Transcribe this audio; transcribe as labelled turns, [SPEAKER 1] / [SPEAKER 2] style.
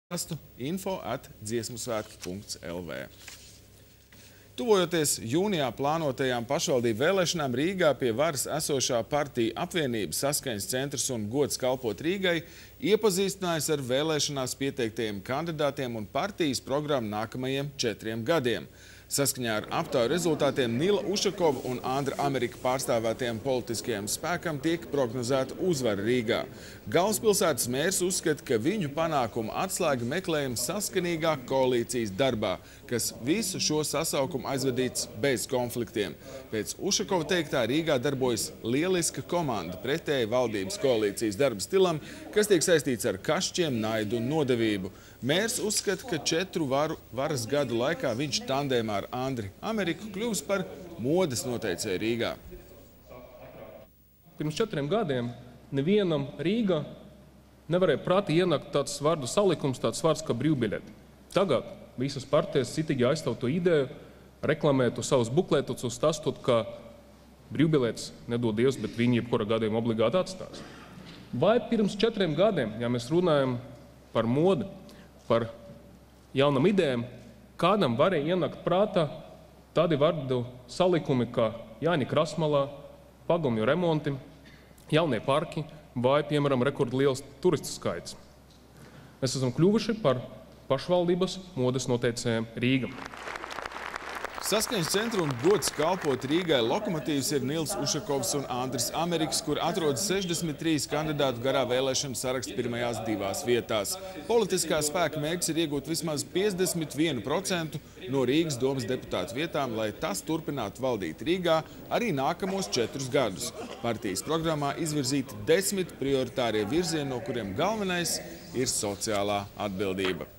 [SPEAKER 1] info@dziesmusvētki.lv. Tuvojoties jūnijā plānotajām pašvaldību vēlēšanām, Rīgā pie varas esošā partiju apvienība Saskaņas centrs un Gods kalpot Rīgai iepazīstinājās ar vēlēšanās pieteiktajiem kandidātiem un partijas programmu nākamajiem 4 gadiem. Saskaņā ar aptauju rezultātiem Nila Ušakova un Andra Amerika pārstāvētajiem politiskajiem spēkam tiek prognozēta uzvara Rīgā. Galvaspilsētas mērs uzskata, ka viņu panākumu atslēga meklējums saskanīgā koalīcijas darbā, kas visu šo sasaukumu aizvadīts bez konfliktiem. Pēc Ušakova teiktā Rīgā darbojas lieliska komanda pretēji valdības koalīcijas darba stilam, kas tiek saistīts ar kašķiem, naidu un nodevību. Mērs uzskata, ka 4 varas gadu laikā viņš tandēmā ar Andri Ameriku kļūs par modes noteicēju Rīgā.
[SPEAKER 2] Pirms 4 gadiem nevienam Rīgā nevarēja prātī ienākt tāds vārdu salikums, tāds vārds kā brīvbiļeti. Tagad visas partijas citīgi aizstāv to ideju, reklamētu savus bukletus uz tastot, ka brīvbiļetes nedod Dievs, bet viņi jebkura gadījumā obligāti atstās. Vai pirms 4 gadiem, ja mēs runājam par modi, par jaunam idejām, kādam varēja ienākt prātā tādi vārdu salikumi, kā Jāņa Krasmalā, pagalmju remonti, jaunie parki vai, piemēram, rekordliels turistu skaits. Mēs esam kļuvuši par pašvaldības modes noteicējiem Rīga.
[SPEAKER 1] Saskaņas centra un Gods kalpot Rīgai lokomotīvs ir Nils Ušakovs un Andris Ameriks, kur atrodas 63 kandidātu garā vēlēšanu saraksta pirmajās 2 vietās. Politiskā spēka mērķis ir iegūt vismaz 51% no Rīgas domas deputātu vietām, lai tas turpinātu valdīt Rīgā arī nākamos 4 gadus. Partijas programmā izvirzīti 10 prioritārie virzieni, no kuriem galvenais ir sociālā atbildība.